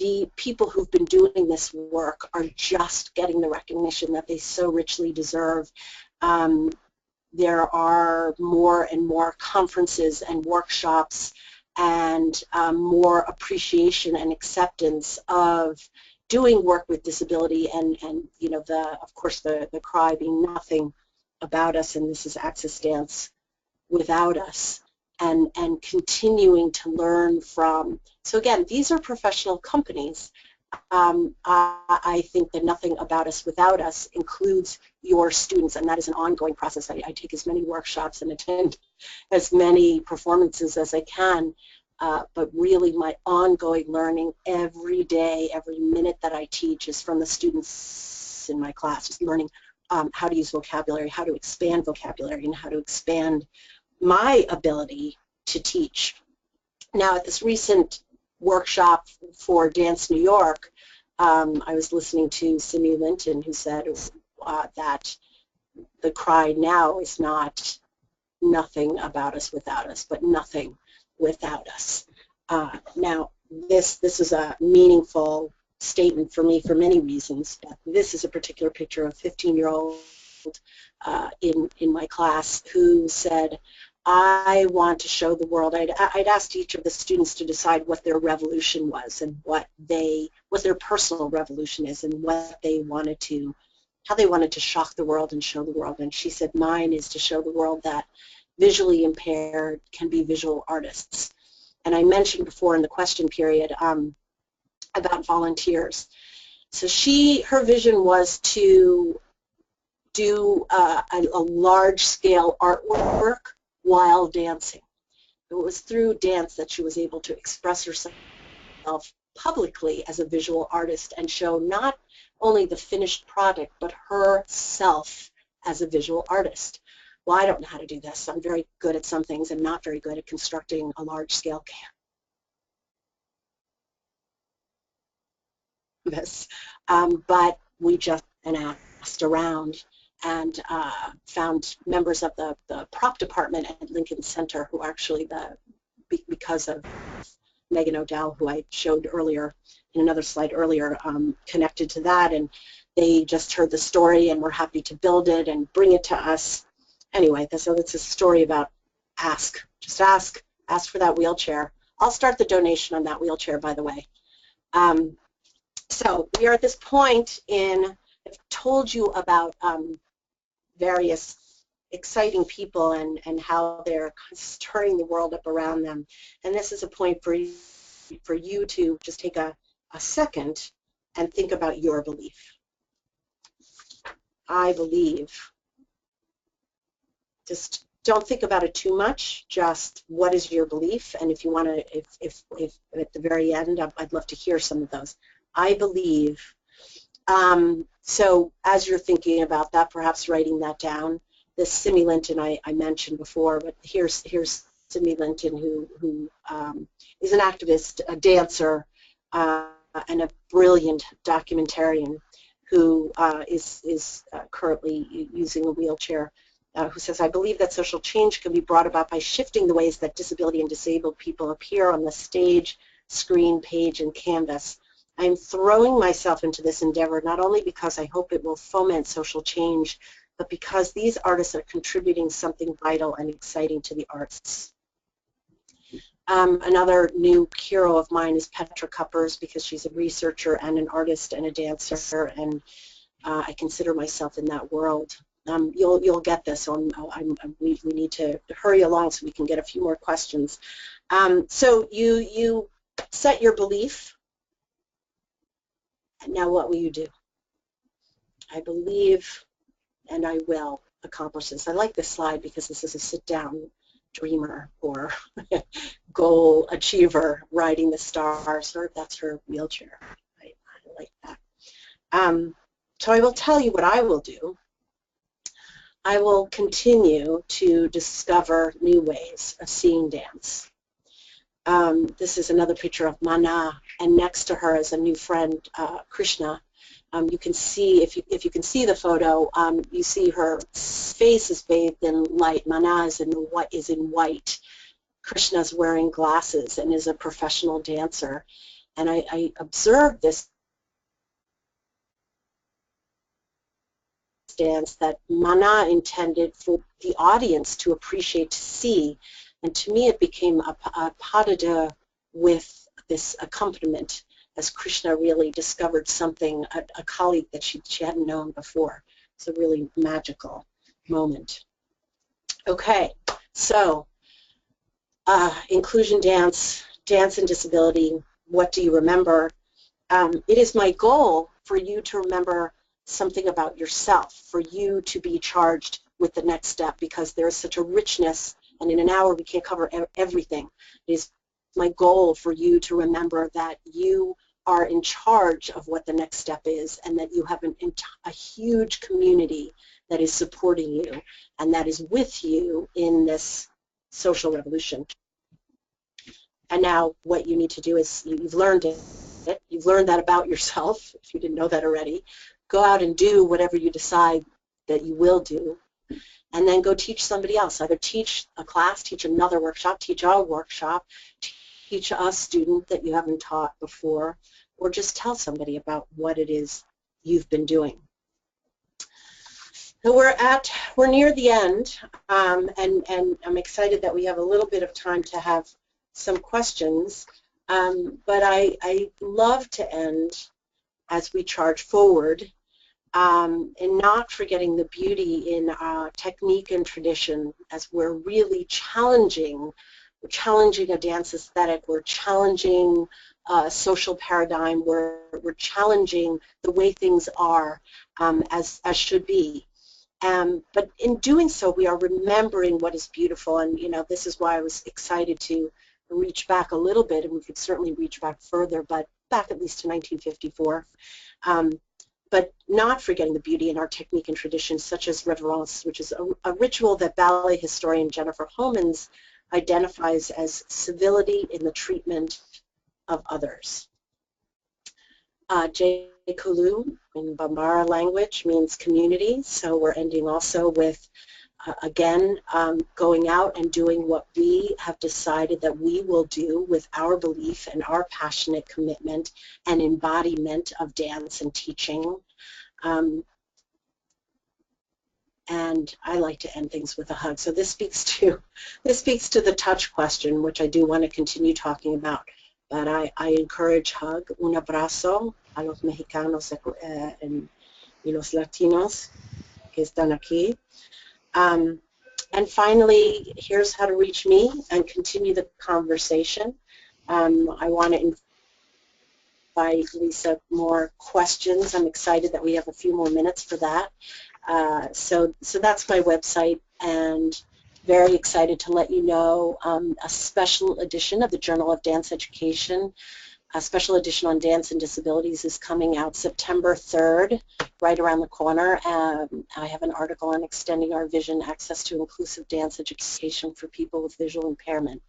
the people who've been doing this work are just getting the recognition that they so richly deserve. There are more and more conferences and workshops and more appreciation and acceptance of doing work with disability and you know, of course the cry being nothing about us, and this is Access Dance without us, and continuing to learn from. So again, these are professional companies. I think that nothing about us without us includes your students, and that is an ongoing process. I take as many workshops and attend as many performances as I can, but really my ongoing learning every day, every minute that I teach is from the students in my class, just learning how to use vocabulary, how to expand vocabulary, and how to expand my ability to teach. Now, at this recent workshop for Dance New York, I was listening to Simi Linton, who said that the cry now is not nothing about us without us, but nothing without us. Now, this is a meaningful statement for me for many reasons, but this is a particular picture of a 15-year-old in my class who said, I want to show the world. I'd asked each of the students to decide what their revolution was and what their personal revolution is and what they wanted to, how they wanted to shock the world and show the world. And she said, mine is to show the world that visually impaired can be visual artists. And I mentioned before in the question period about volunteers. So her vision was to do a large-scale artwork while dancing. It was through dance that she was able to express herself publicly as a visual artist and show not only the finished product, but herself as a visual artist. Well, I don't know how to do this. I'm very good at some things and not very good at constructing a large-scale canvas. But we just asked around and found members of the prop department at Lincoln Center who actually, because of Megan O'Dowd, who I showed earlier in another slide earlier, connected to that, and they just heard the story and were happy to build it and bring it to us. Anyway, so it's a story about ask. Just ask for that wheelchair. I'll start the donation on that wheelchair, by the way. So we are at this point I've told you about various exciting people and how they're stirring the world up around them. And this is a point for you to just take a second and think about your belief. I believe. Just don't think about it too much. Just what is your belief? And if you want to, if at the very end, I'd love to hear some of those. I believe. So as you're thinking about that, perhaps writing that down. This Simi Linton I mentioned before, but here's Simi Linton, who is an activist, a dancer, and a brilliant documentarian who is currently using a wheelchair, who says, I believe that social change can be brought about by shifting the ways that disability and disabled people appear on the stage, screen, page, and canvas. I am throwing myself into this endeavor not only because I hope it will foment social change, but because these artists are contributing something vital and exciting to the arts. Another new hero of mine is Petra Cooper, because she's a researcher and an artist and a dancer, and I consider myself in that world. You'll get this. So we need to hurry along so we can get a few more questions. So you set your belief. Now what will you do? I believe and I will accomplish this. I like this slide because this is a sit-down dreamer or goal achiever riding the stars. That's her wheelchair. I like that. So I will tell you what I will do. I will continue to discover new ways of seeing dance. This is another picture of Mana, and next to her is a new friend, Krishna. You can see, if you can see the photo, you see her face is bathed in light. Mana is in white. Krishna's wearing glasses and is a professional dancer. And I observed this dance that Mana intended for the audience to appreciate, to see. And to me, it became a pas de deux with this accompaniment, as Krishna really discovered something, a colleague that she hadn't known before. It's a really magical moment. Okay, so inclusion dance, dance and disability, what do you remember? It is my goal for you to remember something about yourself, for you to be charged with the next step, because there is such a richness, and in an hour we can't cover everything. It is my goal for you to remember that you are in charge of what the next step is, and that you have a huge community that is supporting you and that is with you in this social revolution. And now what you need to do is, you've learned it. You've learned that about yourself, if you didn't know that already. Go out and do whatever you decide that you will do, and then go teach somebody else. Either teach a class, teach another workshop, teach a workshop, teach a student that you haven't taught before, or just tell somebody about what it is you've been doing. So we're near the end, and I'm excited that we have a little bit of time to have some questions, but I love to end as we charge forward, and not forgetting the beauty in technique and tradition, as we're really challenging a dance aesthetic, we're challenging social paradigm, we're challenging the way things are, as should be. But in doing so, we are remembering what is beautiful, and this is why I was excited to reach back a little bit, and we could certainly reach back further, but back at least to 1954. But not forgetting the beauty in our technique and traditions, such as reverence, which is a ritual that ballet historian Jennifer Homans identifies as civility in the treatment of others. Kulu in Bambara language means community, so we're ending also with, again, going out and doing what we have decided that we will do with our belief and our passionate commitment and embodiment of dance and teaching. And I like to end things with a hug. So this speaks to the touch question, which I do want to continue talking about. But I encourage hug, un abrazo a los mexicanos y los latinos que están aquí. And finally, here's how to reach me and continue the conversation. I want to invite Lisa more questions. I'm excited that we have a few more minutes for that. So that's my website, and very excited to let you know a special edition of the Journal of Dance Education. A special edition on dance and disabilities is coming out September 3rd, right around the corner. I have an article on extending our vision, access to inclusive dance education for people with visual impairment.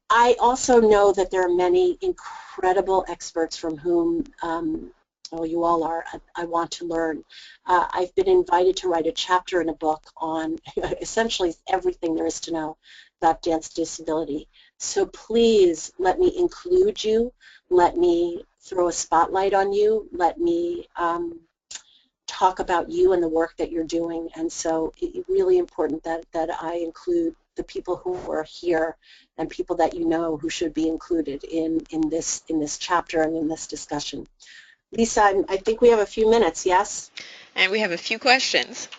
I also know that there are many incredible experts from whom, well, you all are, I want to learn. I've been invited to write a chapter in a book on essentially everything there is to know about dance disability. So please let me include you, let me throw a spotlight on you, let me talk about you and the work that you're doing. And so it's really important that I include the people who are here and people that you know who should be included in this chapter and in this discussion. Lisa, I think we have a few minutes, yes?
And we have a few questions.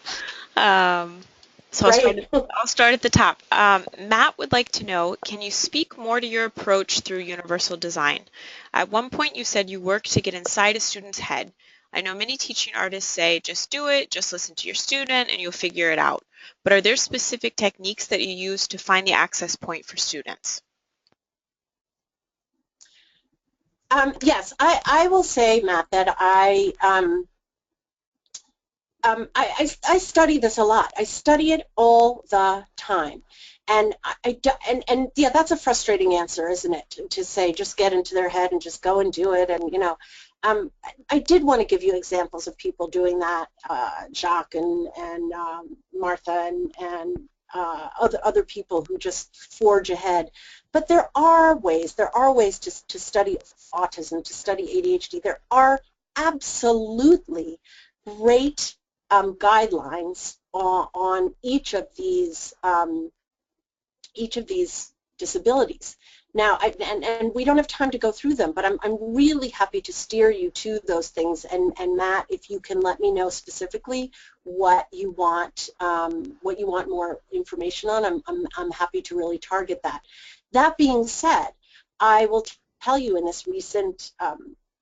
So
Great.
I'll start at the top. Matt would like to know, can you speak more to your approach through universal design? At one point you said you work to get inside a student's head. I know many teaching artists say, just do it, just listen to your student, and you'll figure it out. But are there specific techniques that you use to find the access point for students?
Yes, I will say, Matt, that I study this a lot. I study it all the time. And yeah, that's a frustrating answer, isn't it? To say just get into their head and just go and do it. And, you know, I did want to give you examples of people doing that, Jacques and Martha and other people who just forge ahead. But there are ways to study autism, to study ADHD. There are absolutely great guidelines on each of these disabilities. Now, and we don't have time to go through them, but I'm really happy to steer you to those things. And Matt, if you can let me know specifically what you want more information on, I'm happy to really target that. That being said, I will tell you in this recent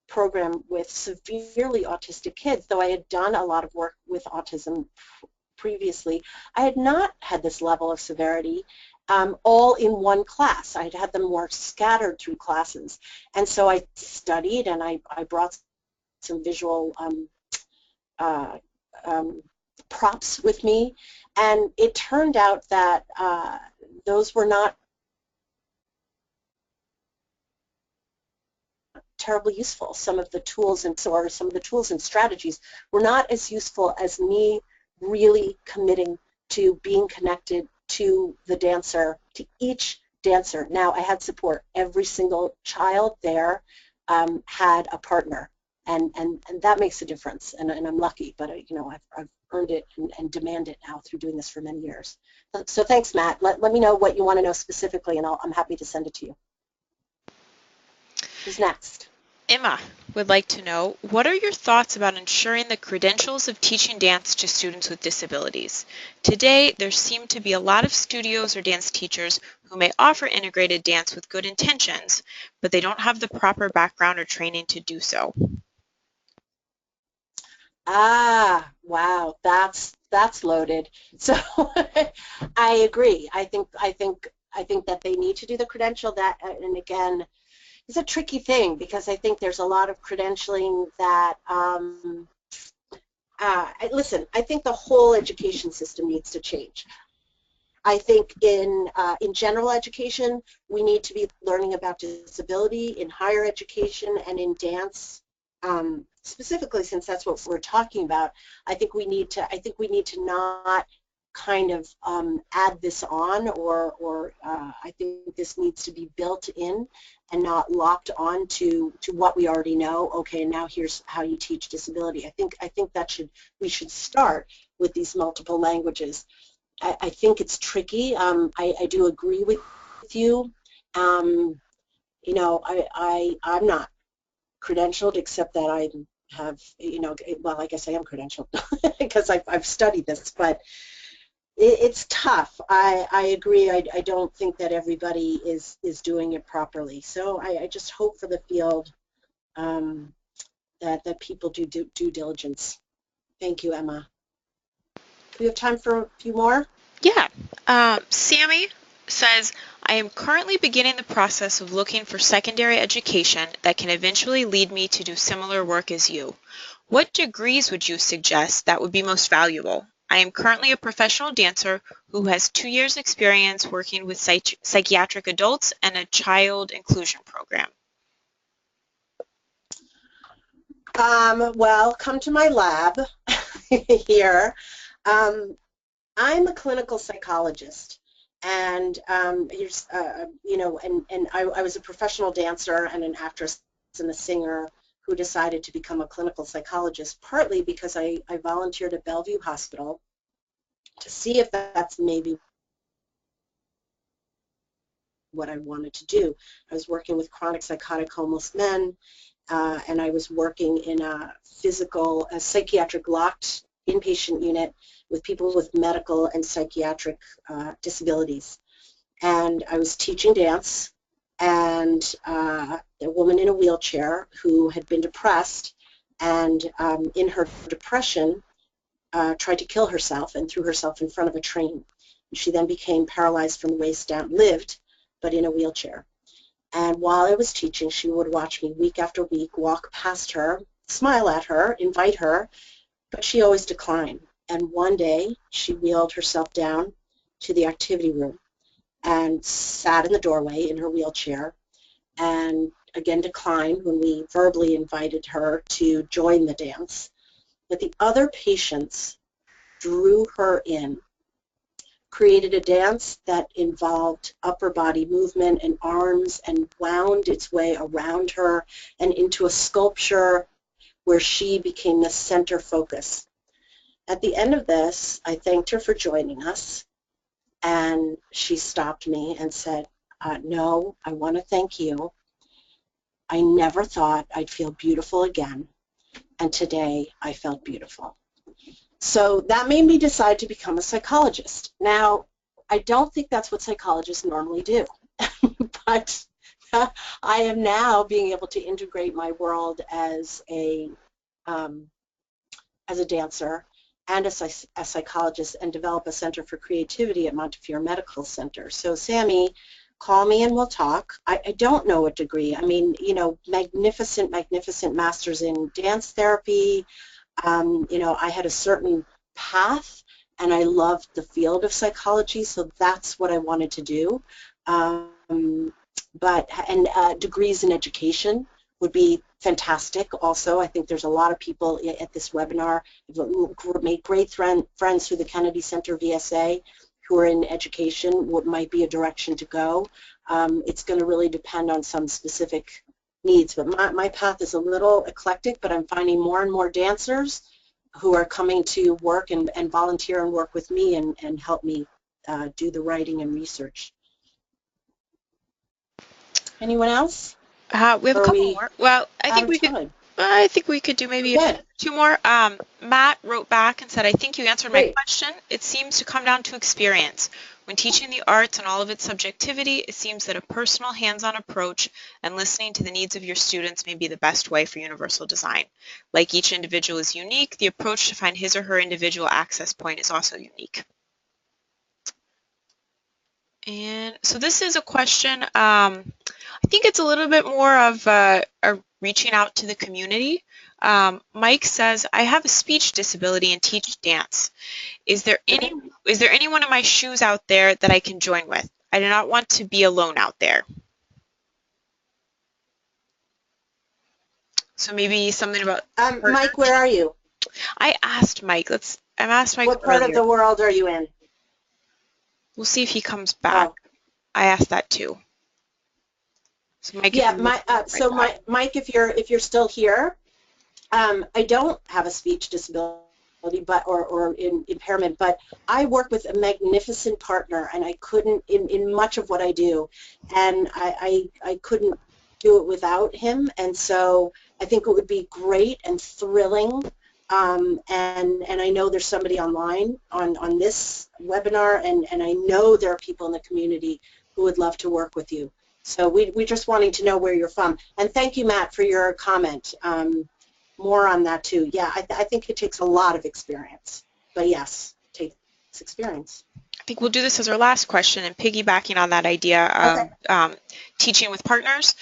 program with severely autistic kids, though I had done a lot of work with autism previously, I had not had this level of severity all in one class. I had them more scattered through classes. And so I studied and I brought some visual props with me, and it turned out that those were not terribly useful. Some of the tools and strategies were not as useful as me really committing to being connected to the dancer, to each dancer. Now, I had support. Every single child there had a partner, and that makes a difference. And I'm lucky, but you know, I've earned it and demand it now through doing this for many years. So thanks, Matt. Let me know what you want to know specifically, and I'm happy to send it to you. Who's next?
Emma would like to know, what are your thoughts about ensuring the credentials of teaching dance to students with disabilities? Today, there seem to be a lot of studios or dance teachers who may offer integrated dance with good intentions, but they don't have the proper background or training to do so.
Ah, wow, that's loaded. So I agree. I think that they need to do the credential. That, and again, it's a tricky thing because I think there's a lot of credentialing that listen, I think the whole education system needs to change. I think in general education, we need to be learning about disability. In higher education and in dance, specifically, since that's what we're talking about, I think we need to not kind of add this on, or I think this needs to be built in and not locked on to what we already know. Okay, now here's how you teach disability. I think that we should start with these multiple languages. I think it's tricky. I do agree with you. You know, I'm not credentialed, except that I have, you know, well, I guess I am credentialed because I've studied this, but It's tough. I agree. I don't think that everybody is doing it properly. So I just hope for the field um, that people do due diligence. Thank you, Emma. Do we have time for a few more?
Yeah. Sammy says, I am currently beginning the process of looking for secondary education that can eventually lead me to do similar work as you. What degrees would you suggest that would be most valuable? I am currently a professional dancer who has 2 years experience working with psychiatric adults and a child inclusion program.
Well, come to my lab here. I'm a clinical psychologist, and I was a professional dancer and an actress and a singer who decided to become a clinical psychologist, partly because I volunteered at Bellevue Hospital to see if that's maybe what I wanted to do. I was working with chronic psychotic homeless men, and I was working in a psychiatric locked inpatient unit with people with medical and psychiatric disabilities. And I was teaching dance, and a woman in a wheelchair who had been depressed, and in her depression tried to kill herself and threw herself in front of a train. She then became paralyzed from the waist down, lived, but in a wheelchair. And while I was teaching, she would watch me week after week, walk past her, smile at her, invite her, but she always declined. And one day, she wheeled herself down to the activity room and sat in the doorway in her wheelchair and again declined when we verbally invited her to join the dance. But the other patients drew her in, created a dance that involved upper body movement and arms and wound its way around her and into a sculpture where she became the center focus. At the end of this, I thanked her for joining us, and she stopped me and said, no, I want to thank you. I never thought I'd feel beautiful again, and today I felt beautiful. So that made me decide to become a psychologist. Now, I don't think that's what psychologists normally do, but I am now being able to integrate my world as a dancer and as a psychologist and develop a center for creativity at Montefiore Medical Center. So Sammy, call me and we'll talk. I don't know what degree. I mean, magnificent masters in dance therapy. I had a certain path, and I loved the field of psychology, so that's what I wanted to do. Degrees in education would be fantastic also. I think there's a lot of people at this webinar who made great friends through the Kennedy Center VSA who are in education. What might be a direction to go. It's going to really depend on some specific needs, but my path is a little eclectic, but I'm finding more and more dancers who are coming to work and volunteer and work with me and help me do the writing and research. Anyone else?
We have a couple more. Well, I think we could do maybe two more. Matt wrote back and said, I think you answered my question. It seems to come down to experience. When teaching the arts and all of its subjectivity, it seems that a personal hands-on approach and listening to the needs of your students may be the best way for universal design. Like each individual is unique, the approach to find his or her individual access point is also unique. And so this is a question, I think it's a little bit more of a reaching out to the community. Mike says, I have a speech disability and teach dance. Is there anyone in my shoes out there that I can join with? I do not want to be alone out there. So maybe something about
Mike, where are you?
I asked Mike. I asked Mike.
What part of the world are you in?
We'll see if he comes back. Oh. I asked that too. So Mike,
Mike, if you're still here, I don't have a speech disability, or impairment, but I work with a magnificent partner, and I couldn't in much of what I do, and I couldn't do it without him, and so I think it would be great and thrilling And I know there's somebody online on this webinar, and I know there are people in the community who would love to work with you. So we're just wanting to know where you're from. And thank you, Matt, for your comment. More on that too. Yeah, I think it takes a lot of experience. But yes, it takes experience.
I think we'll do this as our last question, and piggybacking on that idea of teaching with partners.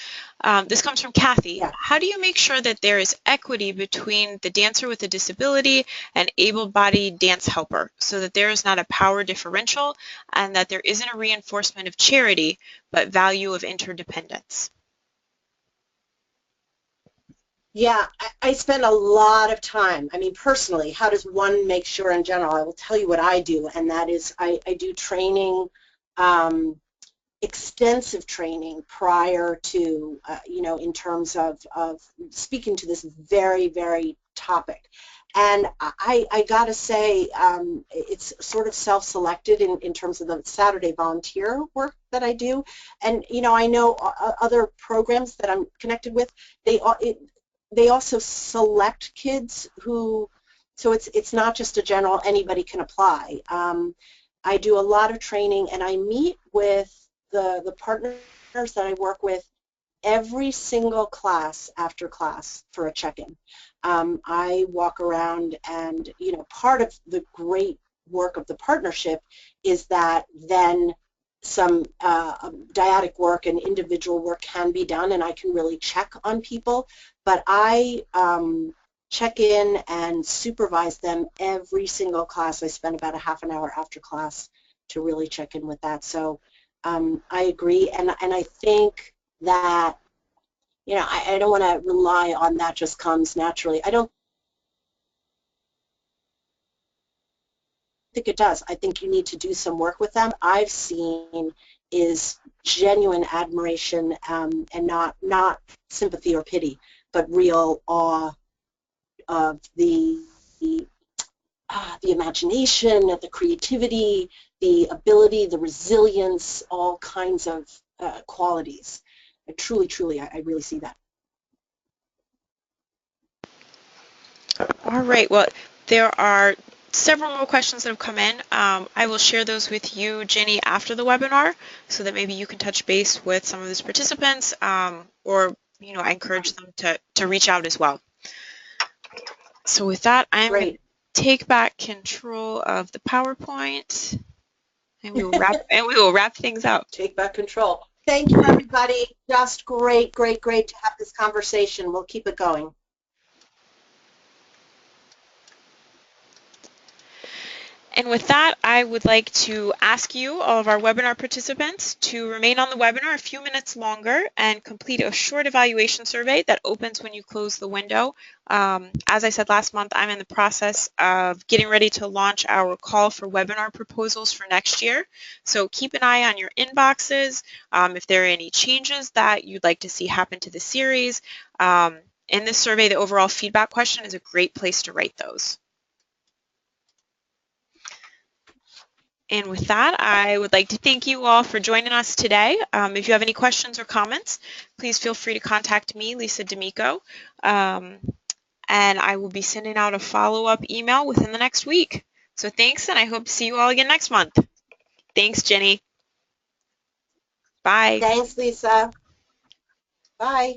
This comes from Kathy.
Yeah.
How do you make sure that there is equity between the dancer with a disability and able-bodied dance helper so that there is not a power differential and that there isn't a reinforcement of charity but value of interdependence?
Yeah, I spend a lot of time. I mean, personally, how does one make sure in general? I will tell you what I do, and that is I do training, extensive training prior to, you know, in terms of speaking to this very, very topic. And I got to say, it's sort of self-selected in terms of the Saturday volunteer work that I do. And, you know, I know other programs that I'm connected with, they also select kids who, so it's not just a general anybody can apply. I do a lot of training, and I meet with the partners that I work with every single class after class for a check-in. I walk around, and, you know, part of the great work of the partnership is that then some dyadic work and individual work can be done, and I can really check on people. But I check in and supervise them every single class. I spend about a half an hour after class to really check in with that. So I agree, and I think that, you know, I don't want to rely on that just comes naturally. I don't think it does. I think you need to do some work with them. I've seen is genuine admiration and not sympathy or pity, but real awe of the imagination, the creativity, the ability, the resilience, all kinds of qualities. Truly, I really see that.
All right, well, there are several more questions that have come in. I will share those with you, Jenny, after the webinar so that maybe you can touch base with some of those participants or, you know, I encourage them to reach out as well. So with that, I'm going to take back control of the PowerPoint and we will wrap things up.
Take back control. Thank you, everybody. Just great to have this conversation. We'll keep it going.
And with that, I would like to ask you, all of our webinar participants, to remain on the webinar a few minutes longer and complete a short evaluation survey that opens when you close the window. As I said last month, I'm in the process of getting ready to launch our call for webinar proposals for next year. So keep an eye on your inboxes if there are any changes that you'd like to see happen to the series. In this survey, the overall feedback question is a great place to write those. And with that, I would like to thank you all for joining us today. If you have any questions or comments, please feel free to contact me, Lisa D'Amico, and I will be sending out a follow-up email within the next week. So thanks, and I hope to see you all again next month. Thanks, Jenny. Bye.
Thanks, Lisa. Bye.